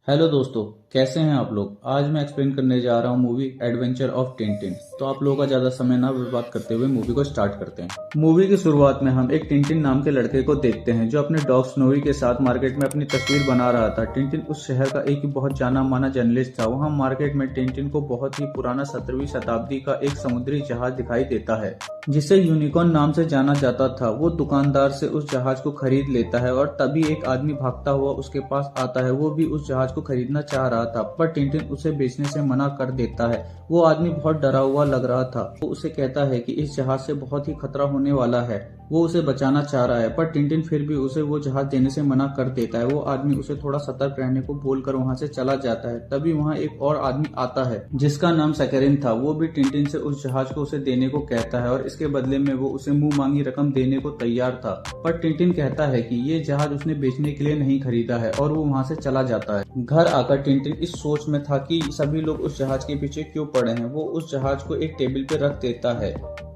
Hello दोस्तों, कैसे हैं आप लोग। आज मैं एक्सप्लेन करने जा रहा हूँ मूवी एडवेंचर ऑफ टिंटिन। तो आप लोगों का ज़्यादा समय ना बर्बाद करते हुए मूवी को स्टार्ट करते हैं। मूवी की शुरुआत में हम एक टिंटिन नाम के लड़के को देखते हैं जो अपने डॉग स्नोवी के साथ मार्केट में अपनी तस्वीर बना रहा था। टिंटिन उस शहर का एक बहुत जाना माना जर्नलिस्ट था। वहाँ मार्केट में टिंटिन को बहुत ही पुराना 17वीं शताब्दी का एक समुद्री जहाज दिखाई देता है जिसे यूनिकॉर्न नाम से जाना जाता था। वो दुकानदार से उस जहाज को खरीद लेता है और तभी एक आदमी भागता हुआ उसके पास आता है। वो भी उस जहाज को खरीदना चाह रहा था पर टिंटिन उसे बेचने से मना कर देता है। वो आदमी बहुत डरा हुआ लग रहा था। वो उसे कहता है कि इस जहाज से बहुत ही खतरा होने वाला है। वो उसे बचाना चाह रहा है पर टिंटिन फिर भी उसे वो जहाज देने से मना कर देता है। वो आदमी उसे थोड़ा सतर्क रहने को बोलकर वहाँ से चला जाता है। तभी वहाँ एक और आदमी आता है जिसका नाम सकैरिन था। वो भी टिंटिन से उस जहाज को उसे देने को कहता है और इसके बदले में वो उसे मुंह मांगी रकम देने को तैयार था। पर टिंटिन कहता है कि ये जहाज उसने बेचने के लिए नहीं खरीदा है और वो वहाँ से चला जाता है। घर आकर टिंटिन इस सोच में था कि सभी लोग उस जहाज के पीछे क्यों पड़े हैं। वो उस जहाज को एक टेबल पे रख देता है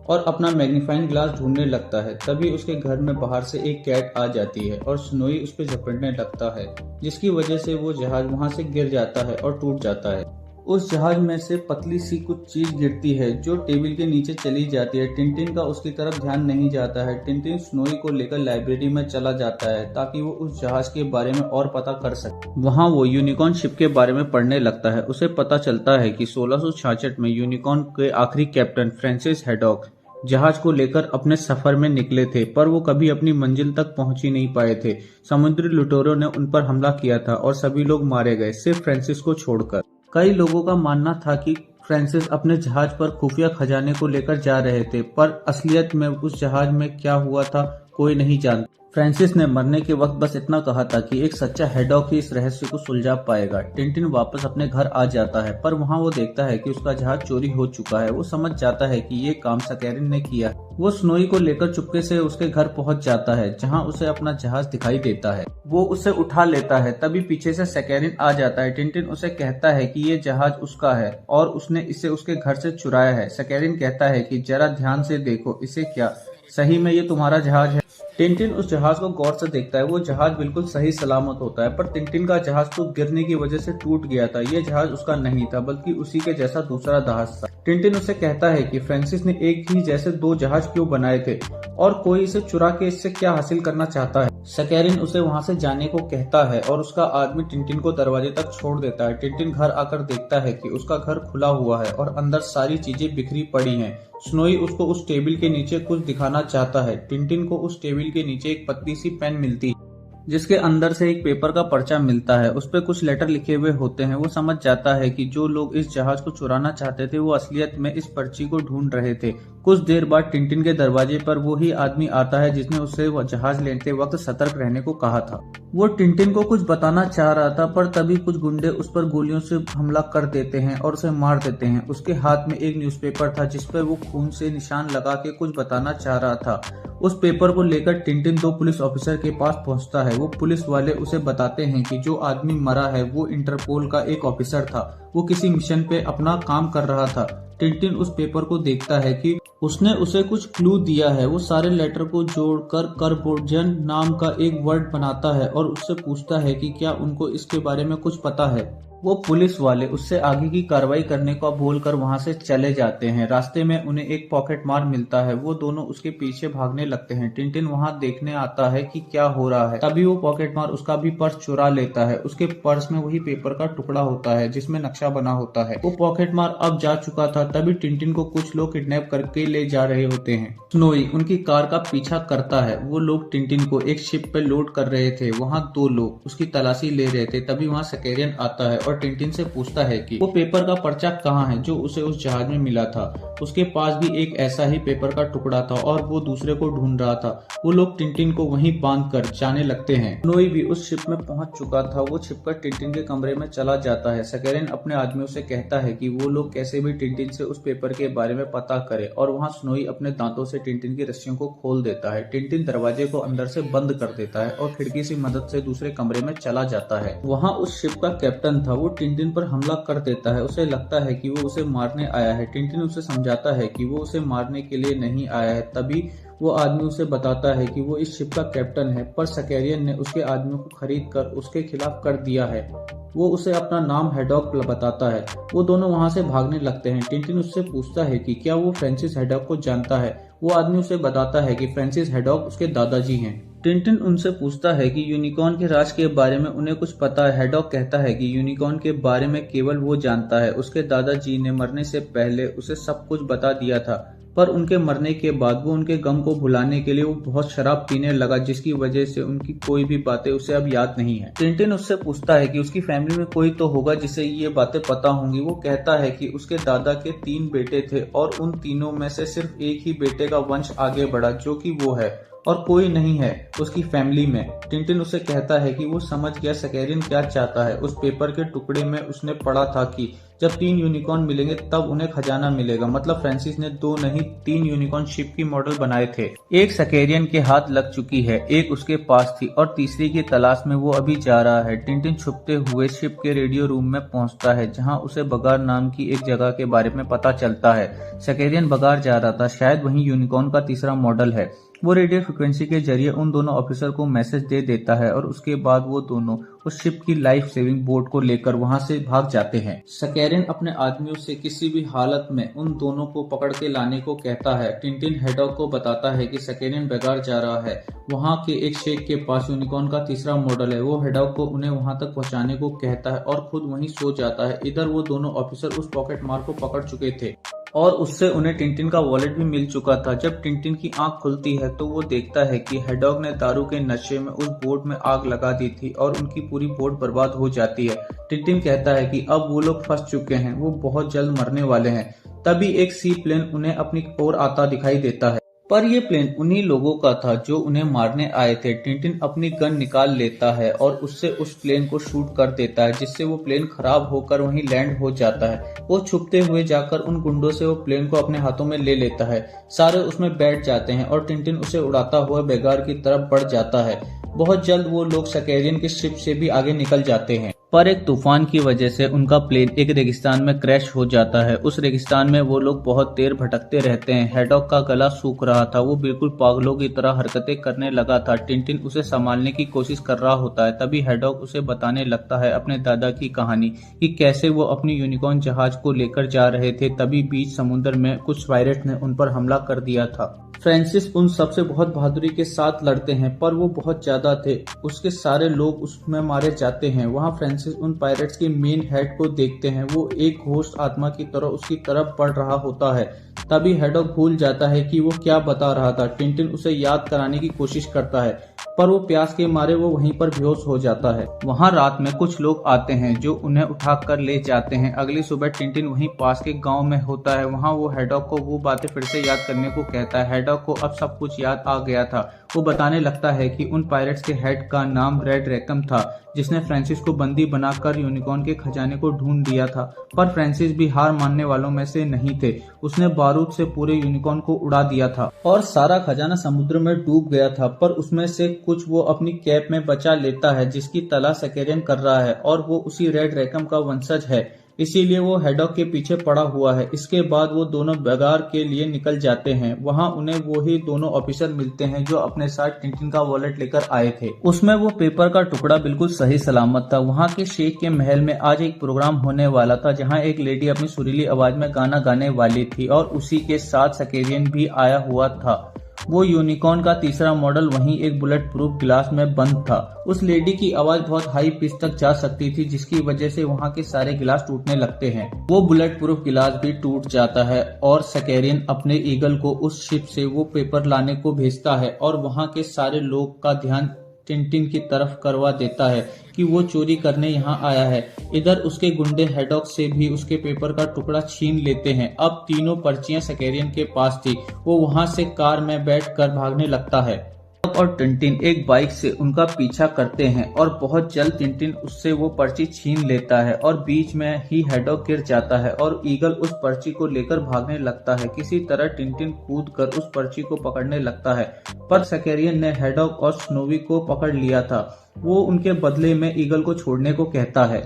और अपना मैग्नीफाइंग ग्लास ढूंढने लगता है। तभी उसके घर में बाहर से एक कैट आ जाती है और स्नोई उस पर झपटने लगता है जिसकी वजह से वो जहाज वहां से गिर जाता है और टूट जाता है। उस जहाज में से पतली सी कुछ चीज गिरती है जो टेबल के नीचे चली जाती है। टिंटिन का उसकी तरफ ध्यान नहीं जाता है। टिंटिन स्नोई को लेकर लाइब्रेरी में चला जाता है ताकि वो उस जहाज के बारे में और पता कर सके। वहाँ वो यूनिकॉर्न शिप के बारे में पढ़ने लगता है। उसे पता चलता है कि 1666 में यूनिकॉर्न के आखिरी कैप्टन फ्रांसिस हैडॉक जहाज को लेकर अपने सफर में निकले थे पर वो कभी अपनी मंजिल तक पहुंच ही नहीं पाए थे। समुद्री लुटेरों ने उन पर हमला किया था और सभी लोग मारे गए सिर्फ फ्रांसिस को छोड़कर। कई लोगों का मानना था कि फ्रांसिस अपने जहाज पर खुफिया खजाने को लेकर जा रहे थे पर असलियत में उस जहाज में क्या हुआ था कोई नहीं जानता। फ्रांसिस ने मरने के वक्त बस इतना कहा था कि एक सच्चा हैडॉक ही इस रहस्य को सुलझा पाएगा। टिंटिन वापस अपने घर आ जाता है पर वहाँ वो देखता है कि उसका जहाज चोरी हो चुका है। वो समझ जाता है कि ये काम सकैरिन ने किया। वो स्नोई को लेकर चुपके से उसके घर पहुंच जाता है जहां उसे अपना जहाज दिखाई देता है। वो उसे उठा लेता है। तभी पीछे से सकैरिन आ जाता है। टिंटिन उसे कहता है कि ये जहाज उसका है और उसने इसे उसके घर से चुराया है। सकैरिन कहता है कि जरा ध्यान से देखो इसे, क्या सही में ये तुम्हारा जहाज है। टिंटिन उस जहाज को गौर से देखता है। वो जहाज बिल्कुल सही सलामत होता है पर टिंटिन का जहाज तो गिरने की वजह से टूट गया था। ये जहाज उसका नहीं था बल्कि उसी के जैसा दूसरा जहाज था। टिंटिन उसे कहता है कि फ्रांसिस ने एक ही जैसे दो जहाज क्यों बनाए थे और कोई इसे चुरा के इससे क्या हासिल करना चाहता है। सकैरिन उसे वहां से जाने को कहता है और उसका आदमी टिंटिन को दरवाजे तक छोड़ देता है। टिंटिन घर आकर देखता है कि उसका घर खुला हुआ है और अंदर सारी चीजें बिखरी पड़ी हैं। स्नोई उसको उस टेबल के नीचे कुछ दिखाना चाहता है। टिंटिन को उस टेबल के नीचे एक पतली सी पेन मिलती है जिसके अंदर से एक पेपर का पर्चा मिलता है। उस पे कुछ लेटर लिखे हुए होते हैं। वो समझ जाता है कि जो लोग इस जहाज को चुराना चाहते थे वो असलियत में इस पर्ची को ढूंढ रहे थे। कुछ देर बाद टिंटिन के दरवाजे पर वो ही आदमी आता है जिसने उसे जहाज लेते वक्त सतर्क रहने को कहा था। वो टिंटिन को कुछ बताना चाह रहा था पर तभी कुछ गुंडे उस पर गोलियों से हमला कर देते हैं और उसे मार देते हैं। उसके हाथ में एक न्यूज़पेपर था जिस पर वो खून से निशान लगा के कुछ बताना चाह रहा था। उस पेपर को लेकर टिंटिन दो पुलिस ऑफिसर के पास पहुंचता है। वो पुलिस वाले उसे बताते हैं कि जो आदमी मरा है वो इंटरपोल का एक ऑफिसर था। वो किसी मिशन पे अपना काम कर रहा था। टिंटिन उस पेपर को देखता है कि उसने उसे कुछ क्लू दिया है। वो सारे लेटर को जोड़कर करबोर्जन नाम का एक वर्ड बनाता है और उससे पूछता है कि क्या उनको इसके बारे में कुछ पता है। वो पुलिस वाले उससे आगे की कार्रवाई करने को बोलकर वहां से चले जाते हैं। रास्ते में उन्हें एक पॉकेट मार मिलता है। वो दोनों उसके पीछे भागने लगते हैं। टिंटिन वहां देखने आता है कि क्या हो रहा है। तभी वो पॉकेट मार उसका भी पर्स चुरा लेता है। उसके पर्स में वही पेपर का टुकड़ा होता है जिसमें नक्शा बना होता है। वो पॉकेट मार अब जा चुका था। तभी टिंटिन को कुछ लोग किडनैप करके ले जा रहे होते हैं। स्नोई उनकी कार का पीछा करता है। वो लोग टिंटिन को एक शिप पे लोड कर रहे थे। वहाँ दो लोग उसकी तलाशी ले रहे थे। तभी वहाँ सकैरिन आता है और टिंटिन से पूछता है कि वो पेपर का पर्चा कहाँ है जो उसे उस जहाज में मिला था। उसके पास भी एक ऐसा ही पेपर का टुकड़ा था और वो दूसरे को ढूंढ रहा था। वो लोग टिंटिन को वहीं बांध कर जाने लगते हैं। स्नोई भी उस शिप में पहुंच चुका था। वो छिपकर टिंटिन के कमरे में चला जाता है। सकैरिन अपने आदमियों से कहता है कि वो लोग कैसे भी टिंटिन से उस पेपर के बारे में पता करे और वहाँ स्नोई अपने दांतों से टिंटिन की रस्सियों को खोल देता है। टिंटिन दरवाजे को अंदर से बंद कर देता है और खिड़की की मदद से दूसरे कमरे में चला जाता है। वहाँ उस शिप का कैप्टन था। वो टिंटिन पर हमला कर देता है। उसे लगता है कि वो उसे मारने आया है। टिंटिन उसे समझाता है कि वो उसे मारने के लिए नहीं आया है। तभी वो आदमी उसे बताता है कि वो इस शिप का कैप्टन है, पर सकैरियन ने उसके आदमियों को खरीद कर उसके खिलाफ कर दिया है। वो उसे अपना नाम हैडॉक बताता है। वो दोनों वहां से भागने लगते हैं। टिंटिन उससे पूछता है कि क्या वो फ्रांसिस हैडॉक को जानता है। वो आदमी उसे बताता है कि फ्रांसिस हैडॉक उसके दादाजी हैं। टिंटिन उनसे पूछता है कि यूनिकॉर्न के राज के बारे में उन्हें कुछ पता है। हैडॉक कहता है कि यूनिकॉर्न के बारे में केवल वो जानता है। उसके दादाजी ने मरने से पहले उसे सब कुछ बता दिया था, पर उनके मरने के बाद वो उनके गम को भुलाने के लिए वो बहुत शराब पीने लगा, जिसकी वजह से उनकी कोई भी बातें उसे अब याद नहीं है। टिंटिन उससे पूछता है कि उसकी फैमिली में कोई तो होगा जिसे ये बातें पता होंगी। वो कहता है कि उसके दादा के 3 बेटे थे और उन तीनों में से सिर्फ एक ही बेटे का वंश आगे बढ़ा, जो कि वो है, और कोई नहीं है उसकी फैमिली में। टिंटिन उसे कहता है कि वो समझ गया सकैरियन क्या चाहता है। उस पेपर के टुकड़े में उसने पढ़ा था कि जब 3 यूनिकॉर्न मिलेंगे तब उन्हें खजाना मिलेगा। मतलब फ्रांसिस ने 2 नहीं 3 यूनिकॉर्न शिप की मॉडल बनाए थे। एक सकैरियन के हाथ लग चुकी है, एक उसके पास थी और तीसरी की तलाश में वो अभी जा रहा है। टिंटिन छुपते हुए शिप के रेडियो रूम में पहुंचता है, जहां उसे बगार नाम की एक जगह के बारे में पता चलता है। सकैरियन बगार जा रहा था, शायद वही यूनिकॉर्न का तीसरा मॉडल है। वो रेडियो फ्रिक्वेंसी के जरिए उन दोनों ऑफिसर को मैसेज दे देता है और उसके बाद वो दोनों उस शिप की लाइफ सेविंग बोट को लेकर वहां से भाग जाते हैं। सकैरियन अपने आदमियों से किसी भी हालत में उन दोनों को पकड़ के लाने को कहता है। टिंटिन हैडॉक को बताता है कि सकैरियन बेगार जा रहा है। वहां के एक शेख के पास यूनिकॉर्न का तीसरा मॉडल है। वो हैडॉक को उन्हें वहां तक पहुंचाने को कहता है और खुद वहीं सो जाता है। इधर वो दोनों ऑफिसर उस पॉकेट मार को पकड़ चुके थे और उससे उन्हें टिंटिन का वॉलेट भी मिल चुका था। जब टिंटिन की आंख खुलती है तो वो देखता है कि हैडॉक ने दारू के नशे में उस बोट में आग लगा दी थी और उनकी पूरी बोट बर्बाद हो जाती है। टिंटिन कहता है कि अब वो लोग फंस चुके हैं, वो बहुत जल्द मरने वाले हैं। तभी एक सी प्लेन उन्हें अपनी ओर आता दिखाई देता है, पर ये प्लेन उन्हीं लोगों का था जो उन्हें मारने आए थे। टिंटिन अपनी गन निकाल लेता है और उससे उस प्लेन को शूट कर देता है, जिससे वो प्लेन खराब होकर वहीं लैंड हो जाता है। वो छुपते हुए जाकर उन गुंडों से वो प्लेन को अपने हाथों में ले लेता है। सारे उसमें बैठ जाते हैं और टिंटिन उसे उड़ाता हुआ बेगार की तरफ बढ़ जाता है। बहुत जल्द वो लोग सकैरियन की शिप से भी आगे निकल जाते हैं, पर एक तूफान की वजह से उनका प्लेन एक रेगिस्तान में क्रैश हो जाता है। उस रेगिस्तान में वो लोग बहुत देर भटकते रहते हैं। हैडॉक का गला सूख रहा था, वो बिल्कुल पागलों की तरह हरकतें करने लगा था। टिंटिन उसे संभालने की कोशिश कर रहा होता है। तभी हैडॉक उसे बताने लगता है अपने दादा की कहानी कि कैसे वो अपनी यूनिकॉर्न जहाज को लेकर जा रहे थे। तभी बीच समुद्र में कुछ पायरेट ने उन पर हमला कर दिया था। फ्रांसिस उन सबसे बहुत बहादुरी के साथ लड़ते हैं, पर वो बहुत ज्यादा थे। उसके सारे लोग उसमें मारे जाते हैं। वहाँ फ्रांसिस उन पायरेट्स के मेन हेड को देखते हैं। वो एक घोस्ट आत्मा की तरह उसकी तरफ बढ़ रहा होता है। तभी हैडॉक भूल जाता है कि वो क्या बता रहा था। टिंटिन उसे याद कराने की कोशिश करता है, पर वो प्यास के मारे वो वहीं पर बेहोश हो जाता है। वहाँ रात में कुछ लोग आते हैं जो उन्हें उठाकर ले जाते हैं। अगली सुबह टिंटिन वहीं पास के गांव में होता है। वहाँ वो हैडॉक को वो बातें फिर से याद करने को कहता है। हैडॉक को अब सब कुछ याद आ गया था। वो बताने लगता है कि उन पायरेट्स के हेड का नाम रेड रैकम था, जिसने फ्रांसिस को बंदी बनाकर यूनिकॉर्न के खजाने को ढूंढ दिया था। पर फ्रांसिस भी हार मानने वालों में से नहीं थे। उसने बारूद से पूरे यूनिकॉर्न को उड़ा दिया था और सारा खजाना समुद्र में डूब गया था। पर उसमें से कुछ वो अपनी कैप में बचा लेता है, जिसकी तलाश सकैरियन कर रहा है और वो उसी रेड रैकम का वंशज है, इसीलिए वो हैडॉक के पीछे पड़ा हुआ है। इसके बाद वो दोनों बेगार के लिए निकल जाते हैं। वहाँ उन्हें वो ही दोनों ऑफिसर मिलते हैं जो अपने साथ टिंटिन का वॉलेट लेकर आए थे। उसमें वो पेपर का टुकड़ा बिल्कुल सही सलामत था। वहाँ के शेख के महल में आज एक प्रोग्राम होने वाला था, जहाँ एक लेडी अपनी सुरीली आवाज में गाना गाने वाली थी और उसी के साथ सकैरियन भी आया हुआ था। वो यूनिकॉर्न का तीसरा मॉडल वहीं एक बुलेट प्रूफ गिलास में बंद था। उस लेडी की आवाज बहुत हाई पिच तक जा सकती थी, जिसकी वजह से वहाँ के सारे गिलास टूटने लगते हैं। वो बुलेट प्रूफ गिलास भी टूट जाता है और सकैरियन अपने ईगल को उस शिप से वो पेपर लाने को भेजता है और वहाँ के सारे लोग का ध्यान टिंटिन की तरफ करवा देता है कि वो चोरी करने यहाँ आया है। इधर उसके गुंडे हैडॉक से भी उसके पेपर का टुकड़ा छीन लेते हैं। अब तीनों पर्चियां सकैरियन के पास थी। वो वहाँ से कार में बैठकर भागने लगता है और टिंटिन एक बाइक से उनका पीछा करते हैं और बहुत जल्द टिंटिन उससे वो पर्ची छीन लेता है और बीच में ही हैडॉक गिर जाता है और ईगल उस पर्ची को लेकर भागने लगता है। किसी तरह टिंटिन कूदकर उस पर्ची को पकड़ने लगता है, पर सकैरियन ने हैडॉक और स्नोवी को पकड़ लिया था। वो उनके बदले में ईगल को छोड़ने को कहता है।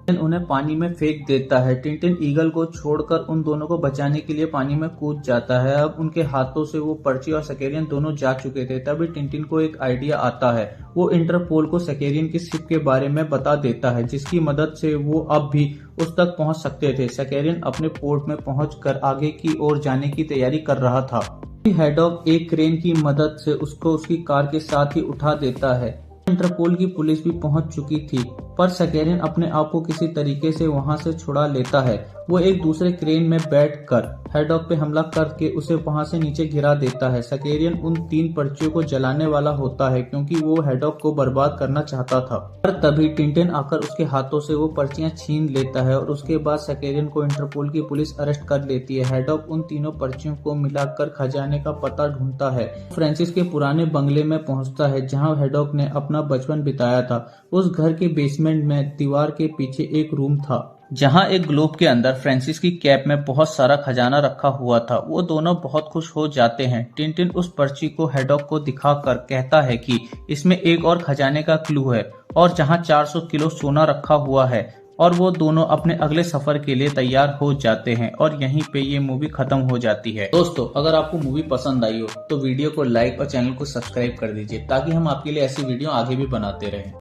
टिंटिन उन्हें पानी में फेंक देता है। टिंटिन ईगल को छोड़कर उन दोनों को बचाने के लिए पानी में कूद जाता है। अब उनके हाथों से वो पर्ची और सकैरियन दोनों जा चुके थे। तभी टिंटिन को एक आइडिया आता है। वो इंटरपोल को सकैरियन की शिप के बारे में बता देता है, जिसकी मदद से वो अब भी उस तक पहुंच सकते थे। सकैरियन अपने पोर्ट में पहुंचकर आगे की ओर जाने की तैयारी कर रहा था। हैडॉक एक क्रेन की मदद से उसको उसकी कार के साथ ही उठा देता है। इंटरपोल की पुलिस भी पहुंच चुकी थी, पर सकैरियन अपने आप को किसी तरीके से वहां से छुड़ा लेता है। वो एक दूसरे क्रेन में बैठकर हैडॉक पे हमला करके उसे वहां से नीचे गिरा देता है। सकैरियन उन 3 पर्चियों को जलाने वाला होता है, क्योंकि वो हैडॉक को बर्बाद करना चाहता था। पर तभी टिंटिन आकर उसके हाथों से वो पर्चियां छीन लेता है और उसके बाद सकैरियन को इंटरपोल की पुलिस अरेस्ट कर लेती है। हैडॉक उन तीनों पर्चियों को मिलाकर खजाने का पता ढूंढता है। फ्रांसिस के पुराने बंगले में पहुंचता है, जहां हैडॉक ने अपना बचपन बिताया था। उस घर के बेसमेंट में दीवार के पीछे एक रूम था, जहां एक ग्लोब के अंदर फ्रांसिस की कैप में बहुत सारा खजाना रखा हुआ था। वो दोनों बहुत खुश हो जाते हैं। टिंटिन उस पर्ची को हैडॉक को दिखाकर कहता है कि इसमें एक और खजाने का क्लू है और जहां 400 किलो सोना रखा हुआ है। और वो दोनों अपने अगले सफर के लिए तैयार हो जाते हैं और यहीं पे ये मूवी खत्म हो जाती है। दोस्तों, अगर आपको मूवी पसंद आई हो तो वीडियो को लाइक और चैनल को सब्सक्राइब कर दीजिए, ताकि हम आपके लिए ऐसी वीडियो आगे भी बनाते रहें।